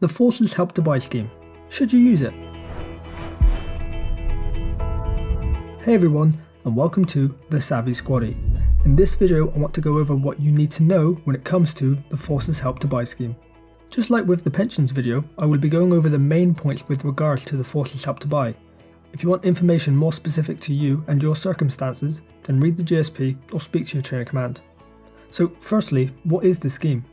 The Forces Help to Buy scheme. Should you use it? Hey everyone, and welcome to The Savvy Squaddie. In this video I want to go over what you need to know when it comes to the Forces Help to Buy scheme. Just like with the pensions video, I will be going over the main points with regards to the Forces Help to Buy. If you want information more specific to you and your circumstances, then read the GSP or speak to your chain of command. So firstly, what is the scheme?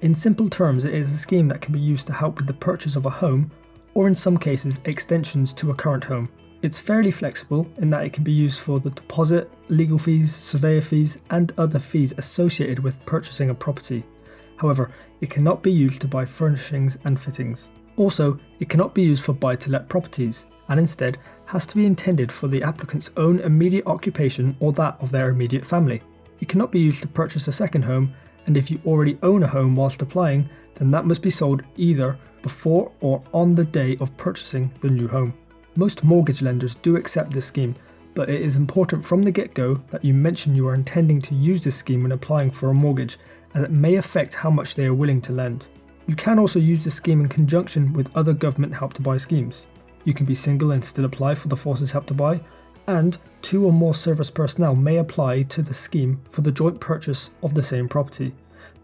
In simple terms, it is a scheme that can be used to help with the purchase of a home, or in some cases extensions to a current home. It's fairly flexible in that it can be used for the deposit, legal fees, surveyor fees and other fees associated with purchasing a property. However, it cannot be used to buy furnishings and fittings. Also, it cannot be used for buy-to-let properties, and instead has to be intended for the applicant's own immediate occupation or that of their immediate family. It cannot be used to purchase a second home, and if you already own a home whilst applying, then that must be sold either before or on the day of purchasing the new home. Most mortgage lenders do accept this scheme, but it is important from the get-go that you mention you are intending to use this scheme when applying for a mortgage, as it may affect how much they are willing to lend. You can also use this scheme in conjunction with other government help to buy schemes. You can be single and still apply for the Forces Help to Buy, and 2 or more service personnel may apply to the scheme for the joint purchase of the same property.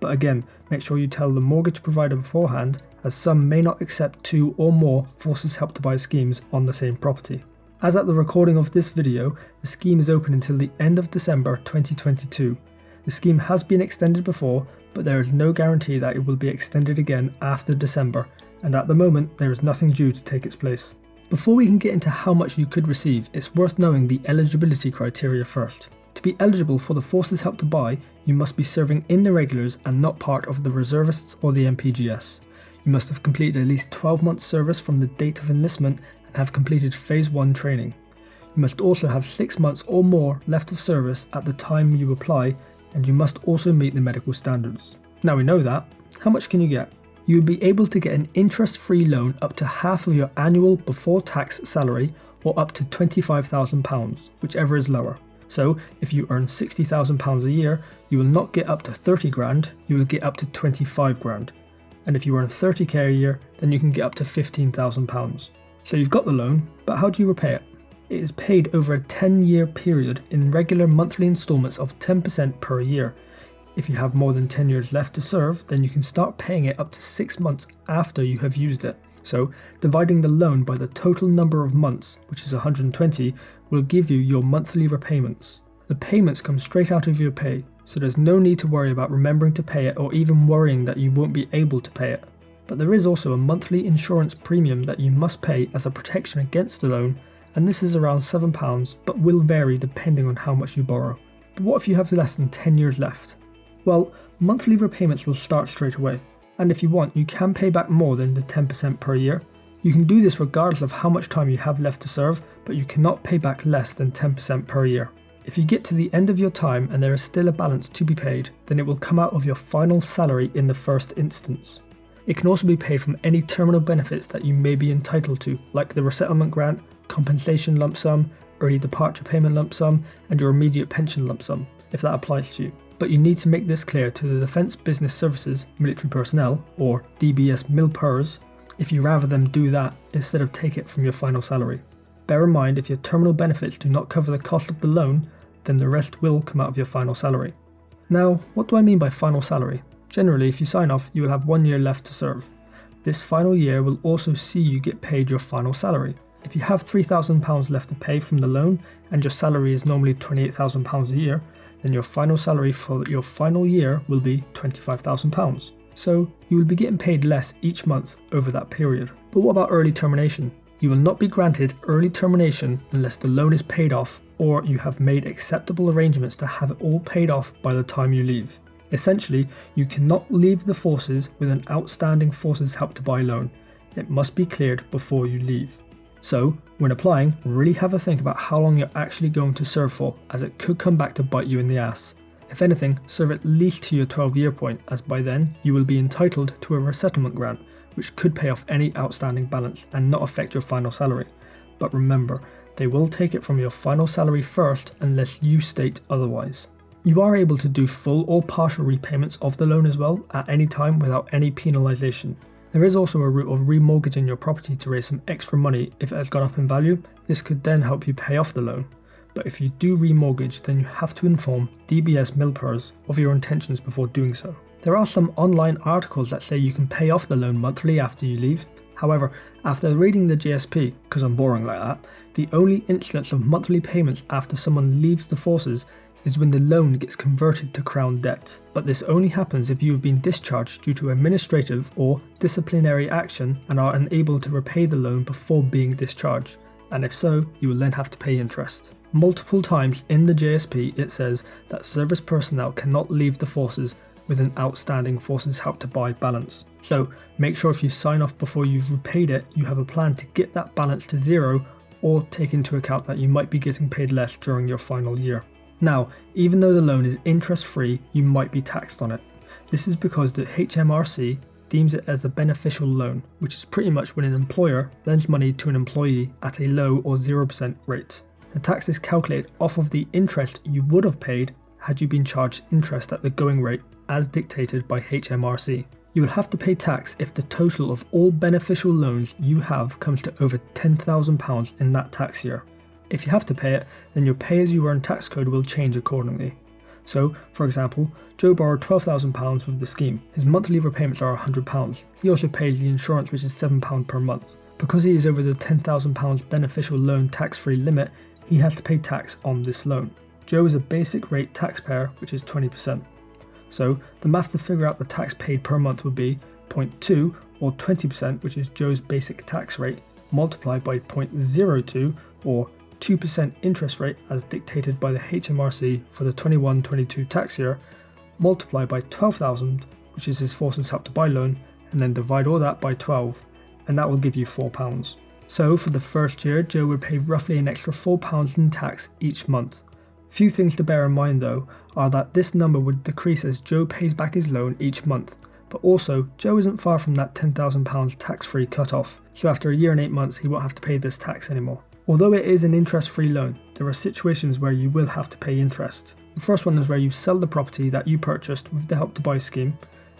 But again, make sure you tell the mortgage provider beforehand, as some may not accept 2 or more Forces Help to Buy schemes on the same property. As at the recording of this video, the scheme is open until the end of December 2022. The scheme has been extended before, but there is no guarantee that it will be extended again after December, and at the moment there is nothing due to take its place. Before we can get into how much you could receive, it's worth knowing the eligibility criteria first. To be eligible for the Forces Help to Buy, you must be serving in the regulars and not part of the reservists or the MPGS. You must have completed at least 12 months service from the date of enlistment and have completed Phase 1 training. You must also have 6 months or more left of service at the time you apply, and you must also meet the medical standards. Now we know that, how much can you get? You will be able to get an interest-free loan up to half of your annual before tax salary, or up to £25,000, whichever is lower. So if you earn £60,000 a year, you will not get up to 30 grand, you will get up to 25 grand. And if you earn 30k a year, then you can get up to £15,000. So you've got the loan, but how do you repay it? It is paid over a 10-year period in regular monthly instalments of 10% per year. If you have more than 10 years left to serve, then you can start paying it up to 6 months after you have used it. So, dividing the loan by the total number of months, which is 120, will give you your monthly repayments. The payments come straight out of your pay, so there's no need to worry about remembering to pay it or even worrying that you won't be able to pay it. But there is also a monthly insurance premium that you must pay as a protection against the loan, and this is around £7, but will vary depending on how much you borrow. But what if you have less than 10 years left? Well, monthly repayments will start straight away, and if you want, you can pay back more than the 10% per year. You can do this regardless of how much time you have left to serve, but you cannot pay back less than 10% per year. If you get to the end of your time and there is still a balance to be paid, then it will come out of your final salary in the first instance. It can also be paid from any terminal benefits that you may be entitled to, like the resettlement grant, compensation lump sum, early departure payment lump sum, and your immediate pension lump sum, if that applies to you. But you need to make this clear to the Defence Business Services Military Personnel, or DBS MilPers, if you rather them do that instead of take it from your final salary. Bear in mind, if your terminal benefits do not cover the cost of the loan, then the rest will come out of your final salary. Now, what do I mean by final salary? Generally, if you sign off, you will have 1 year left to serve. This final year will also see you get paid your final salary. If you have £3,000 left to pay from the loan and your salary is normally £28,000 a year, then your final salary for your final year will be £25,000. So you will be getting paid less each month over that period. But what about early termination? You will not be granted early termination unless the loan is paid off or you have made acceptable arrangements to have it all paid off by the time you leave. Essentially, you cannot leave the forces with an outstanding Forces Help to Buy loan. It must be cleared before you leave. So, when applying, really have a think about how long you're actually going to serve for, as it could come back to bite you in the ass. If anything, serve at least to your 12-year point, as by then you will be entitled to a resettlement grant, which could pay off any outstanding balance and not affect your final salary. But remember, they will take it from your final salary first unless you state otherwise. You are able to do full or partial repayments of the loan as well at any time without any penalisation. There is also a route of remortgaging your property to raise some extra money if it has gone up in value. This could then help you pay off the loan. But if you do remortgage, then you have to inform DBS MilPers of your intentions before doing so. There are some online articles that say you can pay off the loan monthly after you leave. However, after reading the JSP, because I'm boring like that, the only instance of monthly payments after someone leaves the forces is when the loan gets converted to Crown debt. But this only happens if you have been discharged due to administrative or disciplinary action and are unable to repay the loan before being discharged. And if so, you will then have to pay interest. Multiple times in the JSP it says that service personnel cannot leave the forces with an outstanding Forces Help to Buy balance. So make sure if you sign off before you've repaid it, you have a plan to get that balance to zero, or take into account that you might be getting paid less during your final year. Now, even though the loan is interest free, you might be taxed on it. This is because the HMRC deems it as a beneficial loan, which is pretty much when an employer lends money to an employee at a low or 0% rate. The tax is calculated off of the interest you would have paid had you been charged interest at the going rate as dictated by HMRC. You will have to pay tax if the total of all beneficial loans you have comes to over £10,000 in that tax year. If you have to pay it, then your pay-as-you-earn tax code will change accordingly. So, for example, Joe borrowed £12,000 with the scheme. His monthly repayments are £100. He also pays the insurance, which is £7 per month. Because he is over the £10,000 beneficial loan tax-free limit, he has to pay tax on this loan. Joe is a basic rate taxpayer, which is 20%. So the math to figure out the tax paid per month would be 0.2 or 20%, which is Joe's basic tax rate, multiplied by 0.02 or 2% interest rate as dictated by the HMRC for the 21-22 tax year, multiplied by 12,000, which is his Forces Help to Buy loan, and then divide all that by 12, and that will give you £4. So for the first year, Joe would pay roughly an extra £4 in tax each month. Few things to bear in mind though are that this number would decrease as Joe pays back his loan each month, but also Joe isn't far from that £10,000 tax-free cut-off, so after a year and 8 months he won't have to pay this tax anymore. Although it is an interest-free loan, there are situations where you will have to pay interest. The first one is where you sell the property that you purchased with the Help to Buy scheme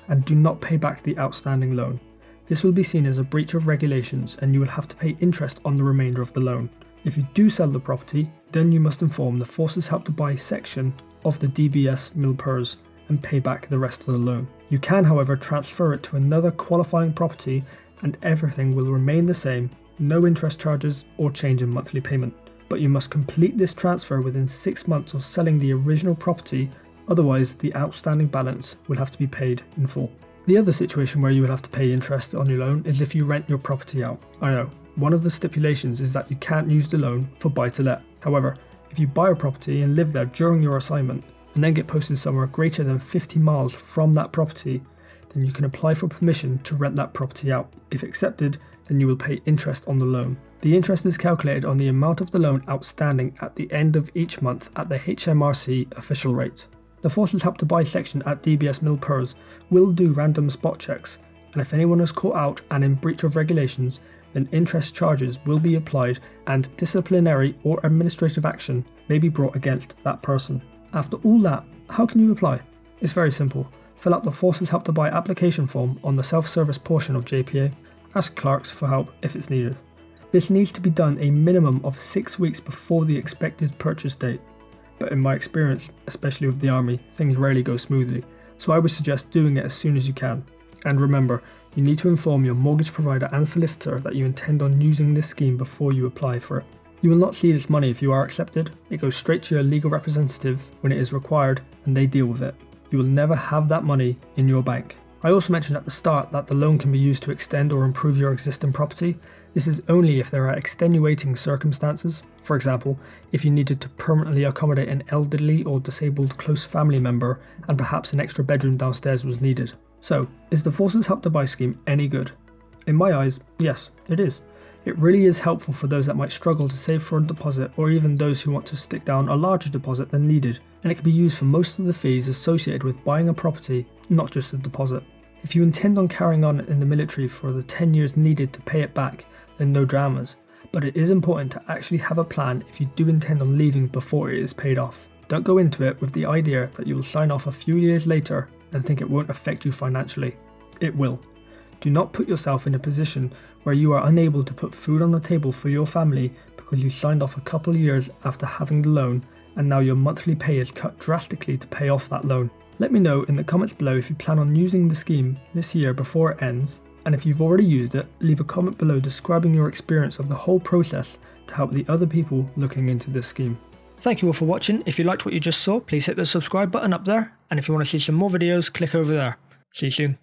and do not pay back the outstanding loan. This will be seen as a breach of regulations and you will have to pay interest on the remainder of the loan. If you do sell the property, then you must inform the Forces Help to Buy section of the DBS MilPers and pay back the rest of the loan. You can, however, transfer it to another qualifying property and everything will remain the same, no interest charges or change in monthly payment. But you must complete this transfer within 6 months of selling the original property, otherwise the outstanding balance will have to be paid in full. The other situation where you will have to pay interest on your loan is if you rent your property out. I know, one of the stipulations is that you can't use the loan for buy-to-let. However, if you buy a property and live there during your assignment and then get posted somewhere greater than 50 miles from that property, then you can apply for permission to rent that property out. If accepted, then you will pay interest on the loan. The interest is calculated on the amount of the loan outstanding at the end of each month at the HMRC official rate. The Forces Help to Buy section at DBS MilPers will do random spot checks, and if anyone is caught out and in breach of regulations, then interest charges will be applied and disciplinary or administrative action may be brought against that person. After all that, how can you apply? It's very simple. Fill out the Forces Help to Buy application form on the self-service portion of JPA. Ask clerks for help if it's needed. This needs to be done a minimum of 6 weeks before the expected purchase date. But in my experience, especially with the army, things rarely go smoothly, so I would suggest doing it as soon as you can. And remember, you need to inform your mortgage provider and solicitor that you intend on using this scheme before you apply for it. You will not see this money if you are accepted. It goes straight to your legal representative when it is required and they deal with it. You will never have that money in your bank. I also mentioned at the start that the loan can be used to extend or improve your existing property. This is only if there are extenuating circumstances. For example, if you needed to permanently accommodate an elderly or disabled close family member and perhaps an extra bedroom downstairs was needed. So, is the Forces Help to Buy scheme any good? In my eyes, yes, it is. It really is helpful for those that might struggle to save for a deposit or even those who want to stick down a larger deposit than needed, and it can be used for most of the fees associated with buying a property, not just the deposit. If you intend on carrying on in the military for the 10 years needed to pay it back, then no dramas, but it is important to actually have a plan if you do intend on leaving before it is paid off. Don't go into it with the idea that you will sign off a few years later and think it won't affect you financially. It will. Do not put yourself in a position where you are unable to put food on the table for your family because you signed off a couple of years after having the loan and now your monthly pay is cut drastically to pay off that loan. Let me know in the comments below if you plan on using the scheme this year before it ends, and if you've already used it, leave a comment below describing your experience of the whole process to help the other people looking into this scheme. Thank you all for watching. If you liked what you just saw, please hit the subscribe button up there, and if you want to see some more videos, click over there. See you soon.